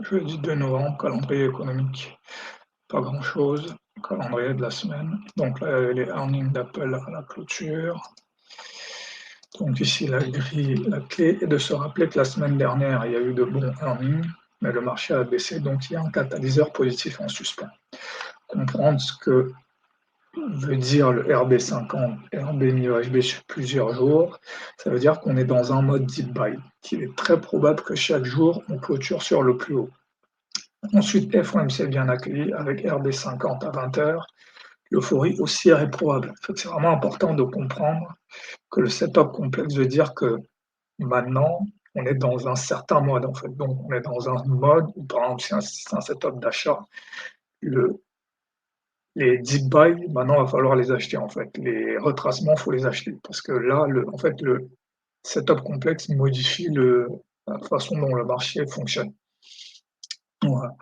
Jeudi 2 novembre, calendrier économique, pas grand-chose. Calendrier de la semaine. Donc là, il y avait les earnings d'Apple à la clôture. Donc ici, la grille, la clé est de se rappeler que la semaine dernière, il y a eu de bons earnings, mais le marché a baissé, donc il y a un catalyseur positif en suspens. Comprendre ce que veut dire le RB50, RB mi-HB sur plusieurs jours, ça veut dire qu'on est dans un mode deep buy, qu'il est très probable que chaque jour, on clôture sur le plus haut. Ensuite, FOMC bien accueilli avec RB50 à 20h. L'euphorie haussière est probable. En fait, c'est vraiment important de comprendre que le setup complexe veut dire que maintenant, on est dans un certain mode, en fait. Donc, on est dans un mode où, par exemple, si c'est un setup d'achat, les deep buy, maintenant, il va falloir les acheter, en fait. Les retracements, il faut les acheter. Parce que là, en fait, le setup complexe modifie la façon dont le marché fonctionne. Voilà.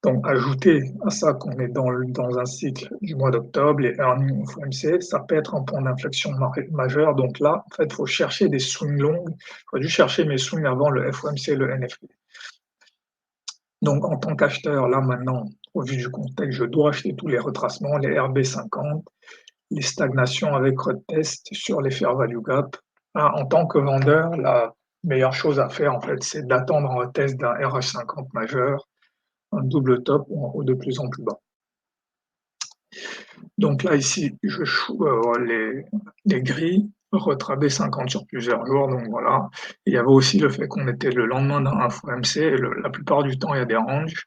Donc, ajouter à ça qu'on est dans un cycle du mois d'octobre, les earnings FOMC, ça peut être un point d'inflexion majeur. Donc là, en fait, il faut chercher des swings longues. J'aurais dû chercher mes swings avant le FOMC et le NFP. Donc, en tant qu'acheteur, là maintenant, au vu du contexte, je dois acheter tous les retracements, les RB50, les stagnations avec retest sur les fair value gap. En tant que vendeur, la meilleure chose à faire, en fait, c'est d'attendre un retest d'un RH50 majeur, un double top ou de plus en plus bas. Donc là, ici, les grilles, retravailler 50 sur plusieurs jours, donc voilà. Il y avait aussi le fait qu'on était le lendemain d'un FOMC, et la plupart du temps, il y a des ranges,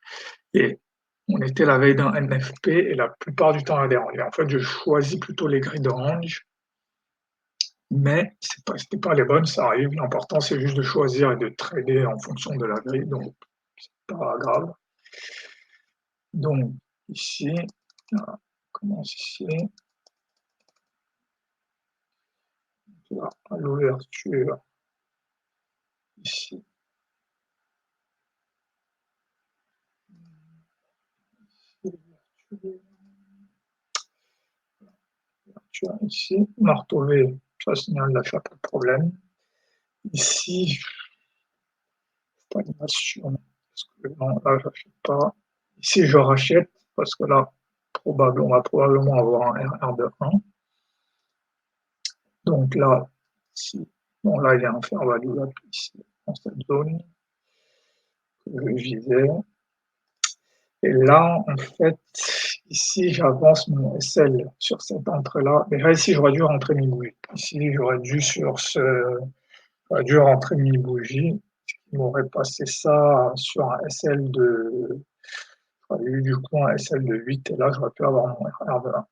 et on était la veille d'un NFP, et la plupart du temps, il y a des ranges. Et en fait, je choisis plutôt les grilles de range, mais c'était pas les bonnes, ça arrive. L'important, c'est juste de choisir et de trader en fonction de la grille, donc c'est pas grave. Donc ici, on commence ici. Là, à l'ouverture, ici, ici, marteau V, ça signale l'achat, pas de problème. Ici, stagnation, parce que non, là, j'achète pas. Ici, je rachète, parce que là, on va probablement avoir un RR de 1. Donc là, ici, bon, là, il y a un fair value up ici, dans cette zone que je visais. Et là, en fait, ici, j'avance mon SL sur cette entrée-là. Déjà, ici, j'aurais dû rentrer mes bougies. Ici, j'aurais dû rentrer mes bougies. Il m'aurait passé ça sur un SL j'aurais eu du coup un SL de 8 et là, j'aurais pu avoir mon RR de 1.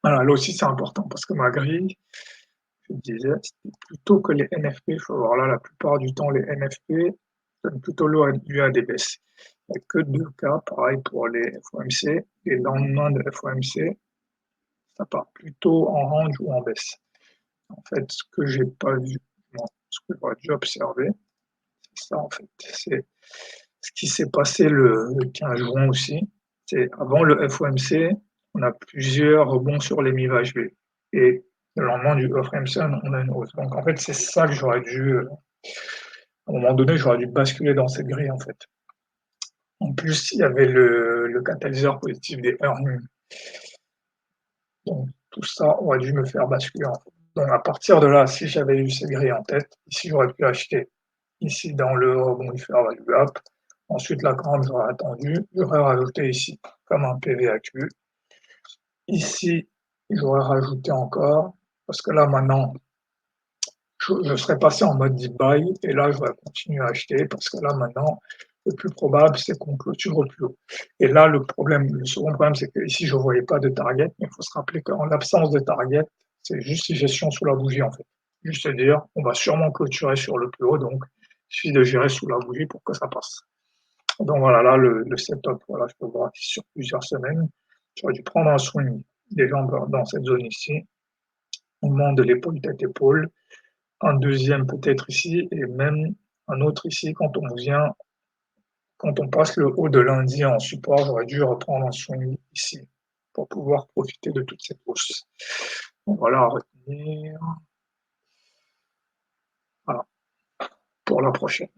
Voilà, là aussi, c'est important parce que ma grille, je disais, c'était plutôt que les NFP. Il faut voir là, la plupart du temps, les NFP donnent plutôt lieu à des baisses. Il n'y a que 2 cas, pareil pour les FOMC. Les lendemains de FOMC, ça part plutôt en range ou en baisse. En fait, ce que j'ai pas vu, ce que j'aurais dû observer, c'est ça en fait. C'est ce qui s'est passé le 15 juin aussi. C'est avant le FOMC, on a plusieurs rebonds sur les mi-HV. Et le lendemain du FOMC, on a une hausse. Donc en fait, c'est ça que j'aurais dû, à un moment donné, j'aurais dû basculer dans cette grille en fait. En plus, il y avait le catalyseur positif des earnings. Donc tout ça aurait dû me faire basculer en fait. Donc à partir de là, si j'avais eu cette grille en tête, ici j'aurais pu acheter ici dans le rebond du fair value gap. Ensuite la grande j'aurais attendu, j'aurais rajouté ici comme un PVAQ. Ici, j'aurais rajouté encore, parce que là maintenant, je serais passé en mode deep buy, et là j'aurais continué à acheter, parce que là maintenant, le plus probable c'est qu'on clôture au plus haut. Et là le second problème c'est que ici je ne voyais pas de target, mais il faut se rappeler qu'en l'absence de target, c'est juste gestion sous la bougie en fait. Juste dire, on va sûrement clôturer sur le plus haut, donc il suffit de gérer sous la bougie pour que ça passe. Donc voilà, là le setup, voilà, je peux voir sur plusieurs semaines, j'aurais dû prendre un swing déjà dans cette zone ici, au moment de l'épaule tête-épaule, un deuxième peut-être ici, et même un autre ici quand on passe le haut de lundi en support, j'aurais dû reprendre un swing ici pour pouvoir profiter de toute cette hausse. Donc voilà à retenir. Voilà, pour la prochaine.